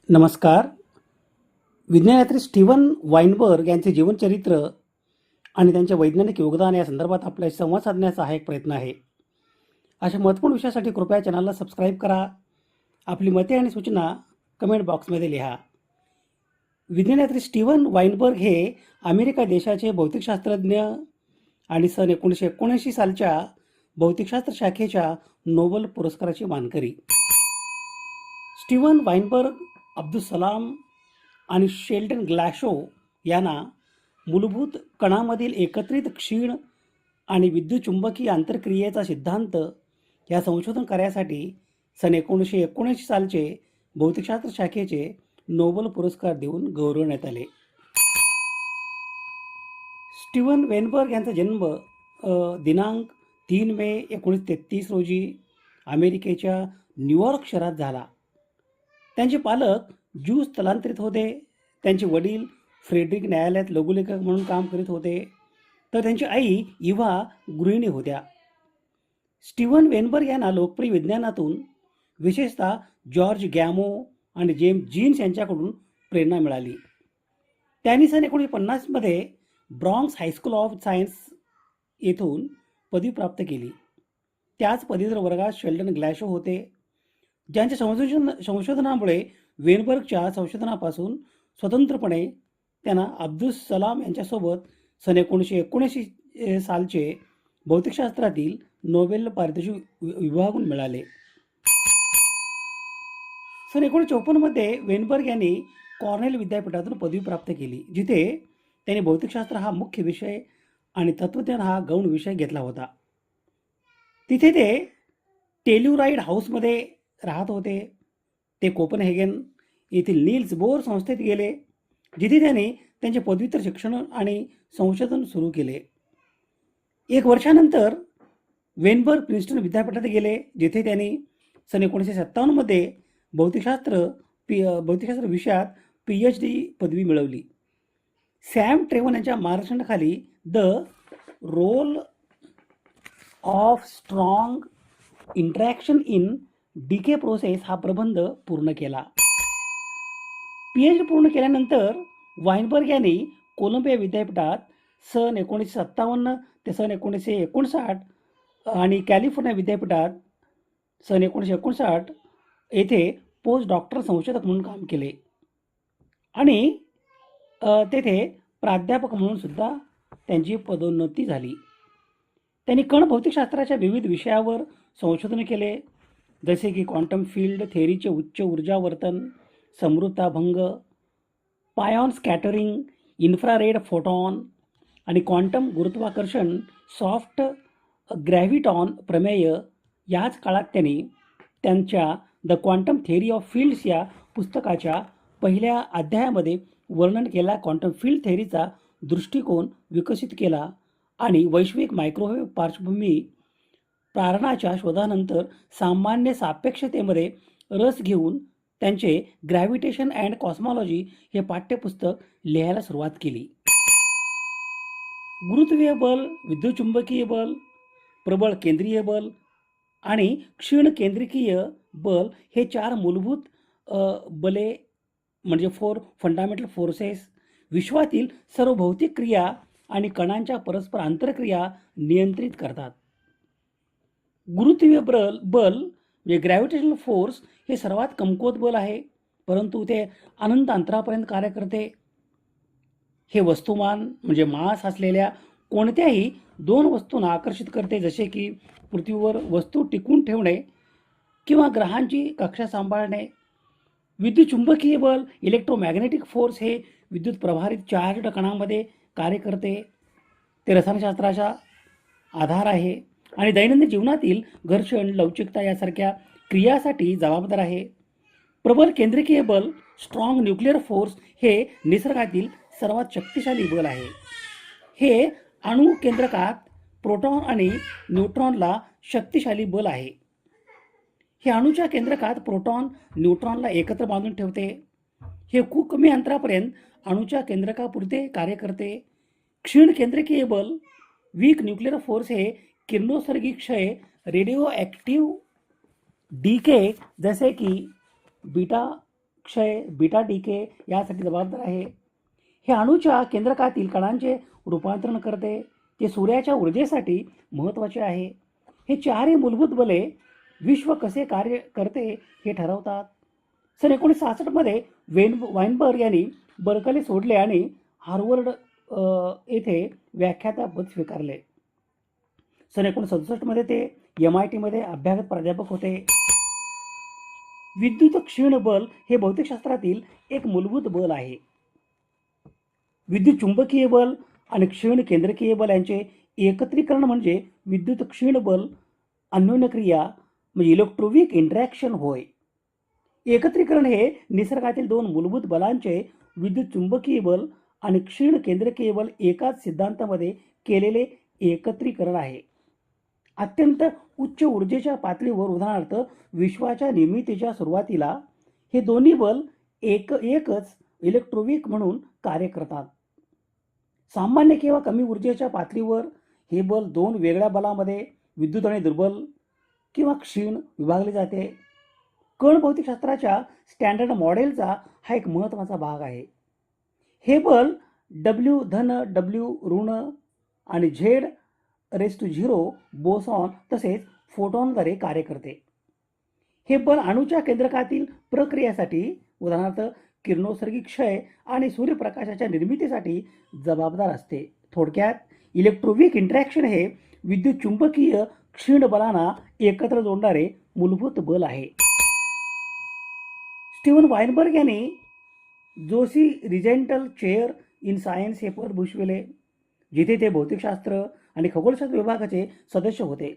नमस्कार. विज्ञानयात्री Steven Weinberg यांचे जीवनचरित्र आणि त्यांचे वैज्ञानिक योगदान या संदर्भात आपल्याशी संवाद साधण्याचा हा एक प्रयत्न आहे. अशा महत्त्वपूर्ण विषयासाठी कृपया चॅनलला सबस्क्राईब करा. आपली मते आणि सूचना कमेंट बॉक्समध्ये लिहा. विज्ञानयात्री स्टीव्हन वाइनबर्ग हे अमेरिका देशाचे भौतिकशास्त्रज्ञ आणि सन 1979 सालच्या भौतिकशास्त्र शाखेच्या नोबेल पुरस्काराचे मानकरी. स्टीव्हन वाइनबर्ग अब्दुल सलाम आणि शेल्डन ग्लॅशो यांना मूलभूत कणामधील एकत्रित क्षीण आणि विद्युतचुंबकीय आंतरक्रियेचा सिद्धांत या संशोधन कार्यासाठी सन 1979 सालचे भौतिकशास्त्र शाखेचे नोबेल पुरस्कार देऊन गौरवण्यात आले. स्टीव्हन वाइनबर्ग यांचा जन्म दिनांक 3 मे 1933 रोजी अमेरिकेच्या न्यूयॉर्क शहरात झाला. त्यांचे पालक ज्यू स्थलांतरित होते. त्यांचे वडील फ्रेडरिक न्यायालयात लघुलेखक म्हणून काम करीत होते, तर त्यांची आई इव्हा गृहिणी होत्या. स्टीव्हन वाइनबर्ग यांना लोकप्रिय विज्ञानातून विशेषतः जॉर्ज गॅमो आणि जेम्स जीन्स यांच्याकडून प्रेरणा मिळाली. त्यांनी सन 1950 मध्ये ब्रॉन्क्स हायस्कूल ऑफ सायन्स येथून पदवी प्राप्त केली. त्याच पदवीधर वर्गात शेल्डन ग्लॅशो होते, ज्यांच्या संशोधनामुळे वाइनबर्गच्या संशोधनापासून स्वतंत्रपणे त्यांना अब्दुल सलाम यांच्यासोबत सन 1979 सालचे भौतिकशास्त्रातील नोबेल पारितोषिक विभागून मिळाले. सन 1954 मध्ये वाइनबर्ग यांनी कॉर्नेल विद्यापीठातून पदवी प्राप्त केली, जिथे त्यांनी भौतिकशास्त्र हा मुख्य विषय आणि तत्त्वज्ञान हा गौण विषय घेतला होता. तिथे ते टेल्युराइड हाऊसमध्ये राहत होते. ते कोपनहेगन येथील नील्स बोर संस्थेत गेले, जिथे त्यांनी त्यांचे पदव्युत्तर शिक्षण आणि संशोधन सुरू केले. 1 वर्षानंतर वाइनबर्ग प्रिन्स्टन विद्यापीठात गेले, जिथे त्यांनी सन 1957 मध्ये भौतिकशास्त्र विषयात PhD पदवी मिळवली. सॅम ट्रेवन यांच्या मार्गदर्शनाखाली the role of strong interaction in decay process हा प्रबंध पूर्ण केला. PhD पूर्ण केल्यानंतर वाइनबर्ग यांनी कोलंबिया विद्यापीठात सन 1957 ते सन 1959 आणि कॅलिफोर्निया विद्यापीठात सन 1959 येथे पोस्ट डॉक्टरल संशोधक म्हणून काम केले आणि तेथे प्राध्यापक म्हणून सुद्धा त्यांची पदोन्नती झाली. त्यांनी कण भौतिकशास्त्राच्या विविध विषयावर संशोधन केले, जसे की क्वांटम फील्ड थेअरीचे उच्च ऊर्जा वर्तन, समृद्धताभंग, पायॉन स्कॅटरिंग, इन्फ्रारेड फोटॉन आणि क्वांटम गुरुत्वाकर्षण सॉफ्ट ग्रॅव्हिटॉन प्रमेय. याच काळात त्यांनी त्यांच्या the quantum theory of fields या पुस्तकाच्या पहिल्या अध्यायामध्ये वर्णन केलेला क्वांटम फील्ड थेअरीचा दृष्टिकोन विकसित केला आणि वैश्विक मायक्रोवेव्ह पार्श्वभूमी प्रारणाच्या शोधानंतर सामान्य सापेक्षतेमध्ये रस घेऊन त्यांचे ग्रॅव्हिटेशन अँड कॉस्मॉलॉजी हे पाठ्यपुस्तक लिहायला सुरुवात केली. गुरुत्वीय बल, विद्युतचुंबकीय बल, प्रबळ केंद्रीय बल आणि क्षीण केंद्रिकीय बल हे 4 मूलभूत बले म्हणजे 4 फंडामेंटल फोर्सेस विश्वातील सर्व भौतिक क्रिया आणि कणांच्या परस्पर आंतरक्रिया नियंत्रित करतात. गुरुत्वीय बल म्हणजे ग्रॅव्हिटेशनल फोर्स हे सर्वात कमकुवत बल आहे, परंतु ते अनंत अंतरापर्यंत कार्य करते. हे वस्तुमान म्हणजे मास असलेल्या कोणत्याही 2 वस्तूंना आकर्षित करते, जसे की पृथ्वीवर वस्तू टिकून ठेवणे किंवा ग्रहांची कक्षा सांभाळणे. विद्युत चुंबकीय बल इलेक्ट्रोमॅग्नेटिक फोर्स हे विद्युत प्रभारित चार्जड कणांमध्ये कार्य करते. ते रसायनशास्त्राचा आधार आहे आणि दैनंदिन जीवनातील घर्षण, लवचिकता यासारख्या क्रियासाठी जबाबदार आहे. प्रबल केंद्रिकीय बल स्ट्रॉंग न्यूक्लिअर फोर्स हे निसर्गातील सर्वात शक्तिशाली बल आहे. हे अणु केंद्रकात प्रोटॉन आणि न्यूट्रॉनला शक्तिशाली बल आहे. हे अणूच्या केंद्रकात प्रोटॉन न्यूट्रॉनला एकत्र बांधून ठेवते. हे खूप कमी अंतरापर्यंत अणूच्या केंद्रकापुरते कार्य करते. क्षीण केंद्रकीय बल वीक न्यूक्लिअर फोर्स हे किरणोत्सर्गी क्षय, रेडिओ ॲक्टिव्ह डीके जसे की बीटा क्षय, बीटा डीके यासाठी जबाबदार आहे. हे अणूच्या केंद्रकातील कणांचे रूपांतरण करते. ते सूर्याच्या ऊर्जेसाठी महत्त्वाचे आहे. हे चारही मूलभूत बले विश्व कसे कार्य करते हे ठरवतात. सन 1966 वाइनबर्ग यांनी बर्कले सोडले आणि हार्वर्ड येथे व्याख्याता पद स्वीकारले. सन 1967 ते MIT मध्ये अभ्यागत प्राध्यापक होते. विद्युत क्षीण बल हे भौतिकशास्त्रातील एक मूलभूत बल आहे. विद्युत चुंबकीय बल आणि क्षीण केंद्रकीय बल यांचे एकत्रीकरण म्हणजे विद्युत क्षीण बल अन्योन्यक्रिया म्हणजे इलेक्ट्रोविक इंटरॅक्शन होय. एकत्रीकरण हे निसर्गातील दोन मूलभूत बलांचे विद्युत चुंबकीय बल आणि क्षीण केंद्रकीय बल एकाच सिद्धांतामध्ये केलेले एकत्रीकरण आहे. अत्यंत उच्च ऊर्जेच्या पातळीवर उदाहरणार्थ विश्वाच्या निर्मितीच्या सुरुवातीला हे दोन्ही बल एकच इलेक्ट्रोविक म्हणून कार्य करतात. सामान्य किंवा कमी ऊर्जेच्या पातळीवर हे बल दोन वेगळ्या बलामध्ये विद्युत आणि दुर्बल किंवा क्षीण विभागले जाते. कण भौतिकशास्त्राच्या स्टँडर्ड मॉडेलचा हा एक महत्त्वाचा भाग आहे. हे बल W धन W ऋण आणि Z⁻0 बोसॉन तसेच फोटॉनद्वारे कार्य करते. हे बल अणूच्या केंद्रकातील प्रक्रियेसाठी उदाहरणार्थ किरणोत्सर्गी क्षय आणि सूर्यप्रकाशाच्या निर्मितीसाठी जबाबदार असते. थोडक्यात इलेक्ट्रोविक इंटरॅक्शन हे विद्युत चुंबकीय क्षीण बलांना एकत्र जोडणारे मूलभूत बल आहे. स्टीव्हन वाइनबर्ग यांनी जोशी रिजेंटल चेअर इन सायन्स हे पद भूषविले, जिथे ते भौतिकशास्त्र आणि खगोलशास्त्र विभागाचे सदस्य होते.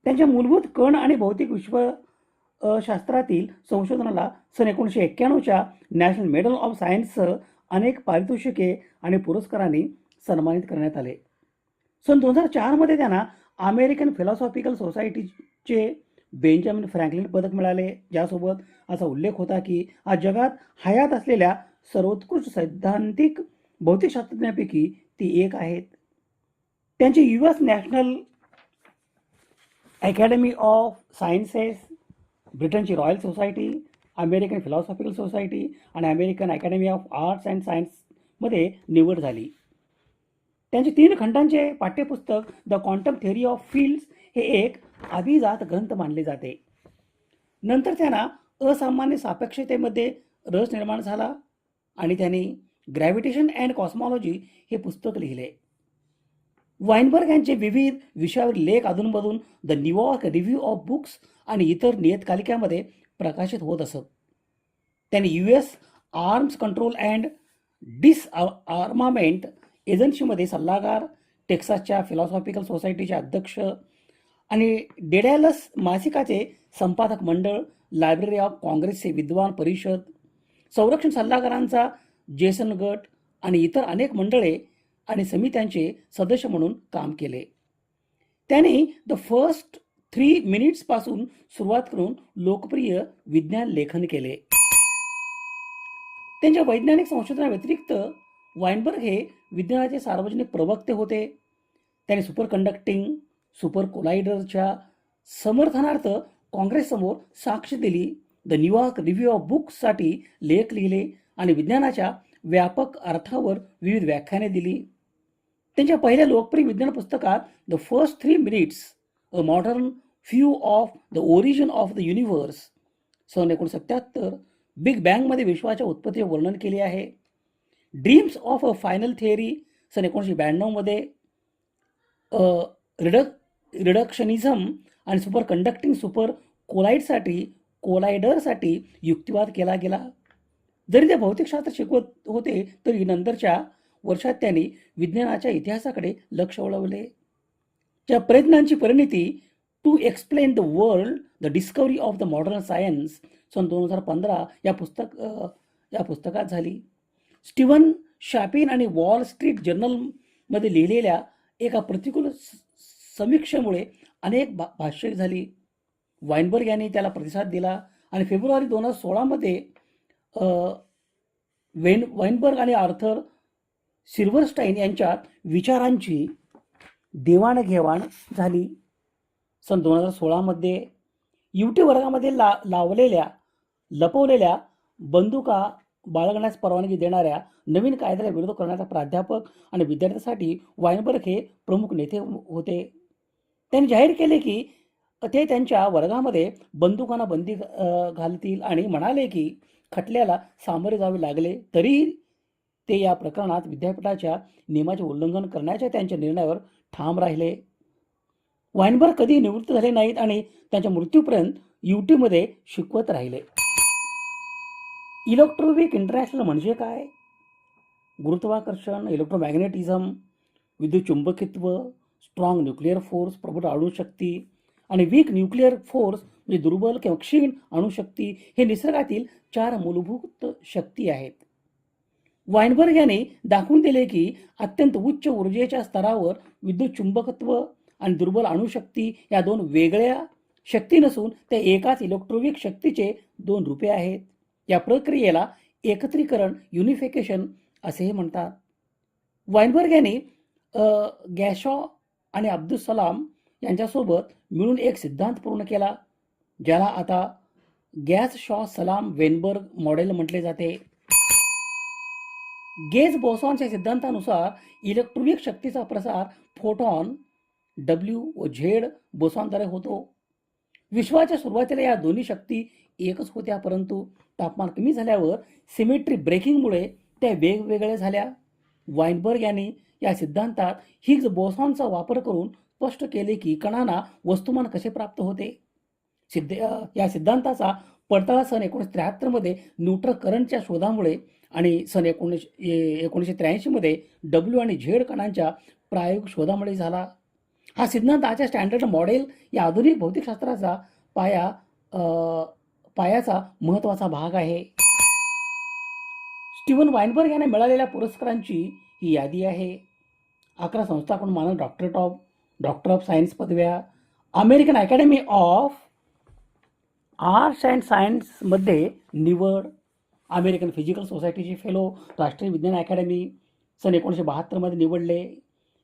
त्यांच्या मूलभूत कण आणि भौतिक विश्वशास्त्रातील संशोधनाला सन 1991च्या नॅशनल मेडल ऑफ सायन्ससह अनेक पारितोषिके आणि पुरस्कारांनी सन्मानित करण्यात आले. सन 2004 त्यांना अमेरिकन फिलॉसॉफिकल सोसायटीचे बेंजामिन फ्रँकलिन पदक मिळाले, ज्यासोबत असा उल्लेख होता की आज जगात हयात असलेल्या सर्वोत्कृष्ट सैद्धांतिक भौतिकशास्त्रज्ञांपैकी ती एक आहेत. त्यांचे US national academy of sciences, ब्रिटनची royal society, American philosophical society आणि American academy of arts and सायन्समध्ये निवड झाली. त्यांचे 3 खंडांचे पाठ्यपुस्तक the quantum theory of fields हे एक अभिजात ग्रंथ मानले जाते. नंतर त्यांना असामान्य सापेक्षतेमध्ये रस निर्माण झाला आणि त्यांनी ग्रॅव्हिटेशन अँड कॉस्मॉलॉजी हे पुस्तक लिहिले. वाइनबर्ग यांचे विविध विषयावर लेख अधूनमधून the New York review of books आणि इतर नियतकालिकामध्ये प्रकाशित होत असत. त्यांनी US आर्म्स कंट्रोल अँड डिसआर्मामेंट एजन्सीमध्ये सल्लागार, टेक्सासच्या फिलॉसॉफिकल सोसायटीचे अध्यक्ष आणि डेडॅलस मासिकाचे संपादक मंडळ, लायब्ररी ऑफ काँग्रेसचे विद्वान परिषद, संरक्षण सल्लागारांचा जेसन गट आणि इतर अनेक मंडळे आणि समित्यांचे सदस्य म्हणून काम केले. त्यांनी द फर्स्ट 3 मिनिट्सपासून सुरुवात करून लोकप्रिय विज्ञान लेखन केले. त्यांच्या वैज्ञानिक संशोधनाव्यतिरिक्त वाइनबर्ग हे विज्ञानाचे सार्वजनिक प्रवक्ते होते. त्यांनी सुपर कंडक्टिंग सुपर कोलायडरच्या समर्थनार्थ काँग्रेससमोर साक्ष दिली, द न्यूयॉर्क रिव्ह्यू ऑफ बुक्ससाठी लेख लिहिले आणि विज्ञानाच्या व्यापक अर्थावर विविध व्याख्याने दिली. त्यांच्या पहिल्या लोकप्रिय विज्ञान पुस्तकात the first 3 minutes a modern view of the origin of the universe सन 1977 बिग बँगमध्ये विश्वाच्या उत्पत्तीचे वर्णन केले आहे. Dreams of a final theory सन 1992 रिडक्शनिझम आणि सुपर कंडक्टिंग सुपर कोलायडरसाठी युक्तिवाद केला गेला. जरी ते भौतिकशास्त्र शिकवत होते तरी नंतरच्या वर्षात त्यांनी विज्ञानाच्या इतिहासाकडे लक्ष वळवले. त्या प्रयत्नांची परिणती to explain the world the discovery of the modern science सन 2015 या पुस्तकात झाली. स्टीव्हन शॅपिन आणि वॉल स्ट्रीट जर्नलमध्ये लिहिलेल्या एका प्रतिकूल समीक्षेमुळे अनेक भाष्ये झाली. वाइनबर्ग यांनी त्याला प्रतिसाद दिला आणि फेब्रुवारी 2016 वाइनबर्ग आणि आर्थर सिल्व्हरस्टाईन यांच्यात विचारांची देवाणघेवाण झाली. सन 2016 UT वर्गामध्ये लपवलेल्या बंदुका बाळगण्यास परवानगी देणाऱ्या नवीन कायद्याला विरोध करण्याचा प्राध्यापक आणि विद्यार्थ्यांसाठी वाइनबर्ग हे प्रमुख नेते होते. त्यांनी जाहीर केले की ते त्यांच्या वर्गामध्ये बंदुकांना बंदी घालतील आणि म्हणाले की खटल्याला सामोरे जावे लागले तरीही ते या प्रकरणात विद्यापीठाच्या नियमाचे उल्लंघन करण्याच्या त्यांच्या निर्णयावर ठाम राहिले. वाइनबर्ग कधी निवृत्त झाले नाहीत आणि त्यांच्या मृत्यूपर्यंत यूटीमध्ये शिकवत राहिले. इलेक्ट्रोविक इंटरॅक्शन म्हणजे काय? गुरुत्वाकर्षण, इलेक्ट्रोमॅग्नेटिझम, विद्युत चुंबकित्व, स्ट्रॉंग न्यूक्लिअर फोर्स, प्रबळ अणुशक्ती आणि वीक न्यूक्लिअर फोर्स म्हणजे दुर्बल किंवा क्षीण अणुशक्ती हे निसर्गातील 4 मूलभूत शक्ती आहेत. वाइनबर्ग यांनी दाखवून दिले की अत्यंत उच्च ऊर्जेच्या स्तरावर विद्युत चुंबकत्व आणि दुर्बल अणुशक्ती या 2 वेगळ्या शक्ती नसून त्या एकाच इलेक्ट्रोविक शक्तीचे 2 रूपे आहेत. या प्रक्रियेला एकत्रीकरण युनिफिकेशन असेही म्हणतात. वाइनबर्ग यांनी गॅशॉ आणि अब्दुल सलाम यांच्यासोबत मिळून एक सिद्धांत पूर्ण केला ज्याला आता गॅस शॉ सलाम वेनबर्ग मॉडेल म्हटले जाते. गेज बोसॉनच्या सिद्धांतानुसार इलेक्ट्रोनिक शक्तीचा प्रसार फोटॉन W व Z बोसॉनद्वारे होतो. विश्वाच्या सुरुवातीला या दोन्ही शक्ती एकच होत्या, परंतु तापमान कमी झाल्यावर सिमेट्री ब्रेकिंगमुळे त्या वेगवेगळ्या झाल्या. वाइनबर्ग यांनी या सिद्धांतात हिग्स बोसॉनचा वापर करून स्पष्ट केले की कणांना वस्तुमान कसे प्राप्त होते. या सिद्धांताचा पडताळा सन 1973 मध्ये न्यूट्रन करंटच्या शोधामुळे आणि सन 1983 मध्ये W आणि Z कणांच्या प्रायोगिक शोधामुळे झाला. हा सिद्धांत आजच्या स्टँडर्ड मॉडेल या आधुनिक भौतिकशास्त्राचा पायाचा महत्त्वाचा भाग आहे. स्टीव्हन वाइनबर्ग यांना मिळालेल्या पुरस्कारांची ही यादी आहे. 11 संस्थाकडून मानद डॉक्टर ऑफ सायन्स पदव्या, American academy of arts and सायन्समध्ये निवड, अमेरिकन फिजिकल सोसायटीचे फेलो, राष्ट्रीय विज्ञान अकॅडमी सन 1972 मध्ये निवडले.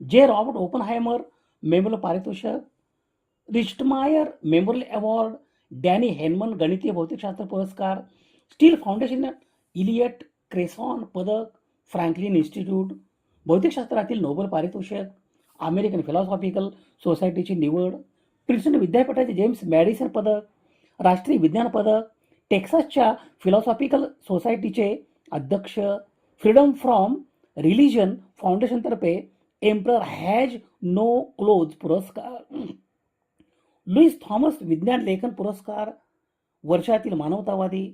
जे रॉबर्ट ओपनहायमर मेमोरियल पारितोषिक, रिच्टमायर मेमोरियल अवॉर्ड, डॅनी हेनमन गणितीय भौतिकशास्त्र पुरस्कार, स्टील फाउंडेशन इलियट क्रेसॉन पदक, फ्रँकलिन इन्स्टिट्यूट भौतिकशास्त्रातील नोबेल पारितोषिक, अमेरिकन फिलॉसॉफिकल सोसायटीची निवड, प्रिन्स्टन विद्यापीठाचे जेम्स मॅडिसन पदक, राष्ट्रीय विज्ञान पदक, टेक्सासच्या फिलॉसॉफिकल सोसायटीचे अध्यक्ष, फ्रीडम फ्रॉम रिलिजन फाउंडेशनतर्फे एम्परर हॅज नो क्लोज पुरस्कार, लुईस थॉमस विज्ञान लेखन पुरस्कार, वर्षातील मानवतावादी,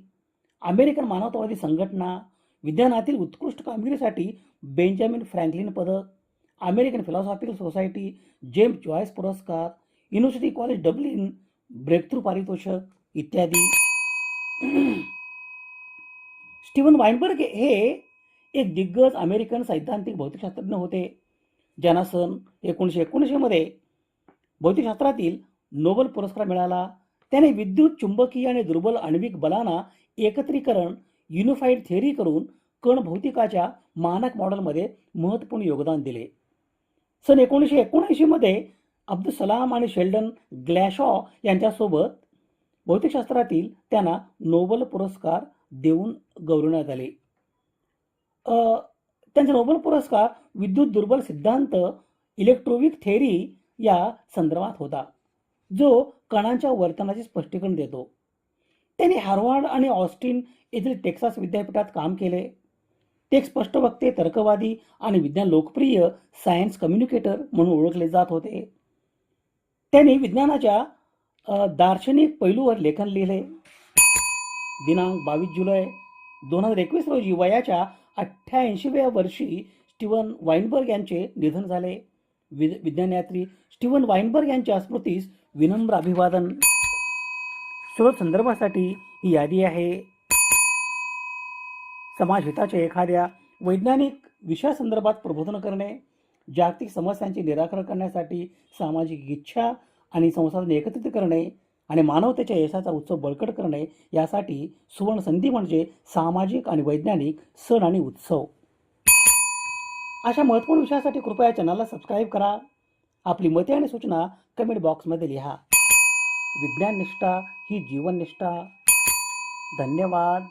अमेरिकन मानवतावादी संघटना, विज्ञानातील उत्कृष्ट कामगिरीसाठी बेंजामिन फ्रँकलिन पदक, American philosophical Society James Joyce पुरस्कार, युनिव्हर्सिटी कॉलेज डब्लिन ब्रेकथ्रू पारितोषिक इत्यादी. स्टीव्हन वाइनबर्ग हे एक दिग्गज अमेरिकन सैद्धांतिक भौतिकशास्त्रज्ञ होते ज्यांना सन 1979 मध्ये भौतिकशास्त्रातील नोबेल पुरस्कार मिळाला. त्याने विद्युत चुंबकीय आणि दुर्बल आण्विक बलांना एकत्रीकरण युनिफाईड थिअरी करून कण भौतिकाच्या मानक मॉडेलमध्ये महत्त्वपूर्ण योगदान दिले. सन 1979 मध्ये अब्दुल सलाम आणि शेल्डन ग्लॅशॉ यांच्यासोबत भौतिकशास्त्रातील त्यांना नोबेल पुरस्कार देऊन गौरवण्यात आले. त्यांचा नोबेल पुरस्कार विद्युत दुर्बल सिद्धांत इलेक्ट्रोविक थेअरी या संदर्भात होता जो कणांच्या वर्तनाचे स्पष्टीकरण देतो. त्यांनी हार्वर्ड आणि ऑस्टिन येथील टेक्सास विद्यापीठात काम केले. ते एक स्पष्ट वक्ते, तर्कवादी आणि विज्ञान लोकप्रिय सायन्स कम्युनिकेटर म्हणून ओळखले जात होते. त्यांनी विज्ञानाच्या दार्शनिक पैलूवर लेखन लिहिले. दिनांक 22 जुलै 2021 रोजी वयाच्या 88व्या वर्षी स्टीव्हन वाइनबर्ग यांचे निधन झाले. विज्ञानयात्री स्टीव्हन वाइनबर्ग यांच्या स्मृतीस विनम्र अभिवादन. स्रोत संदर्भासाठी ही यादी आहे. समाजहिताच्या एखाद्या वैज्ञानिक विषयासंदर्भात प्रबोधन करणे, जागतिक समस्यांचे निराकरण करण्यासाठी सामाजिक इच्छा आणि संसाधन एकत्रित करणे आणि मानवतेच्या यशाचा उत्सव बळकट करणे यासाठी सुवर्ण संधी म्हणजे सामाजिक आणि वैज्ञानिक सण आणि उत्सव. अशा महत्त्वपूर्ण विषयासाठी कृपया चॅनलला सबस्क्राईब करा. आपली मते आणि सूचना कमेंट बॉक्समध्ये लिहा. विज्ञान निष्ठा ही जीवन निष्ठा. धन्यवाद.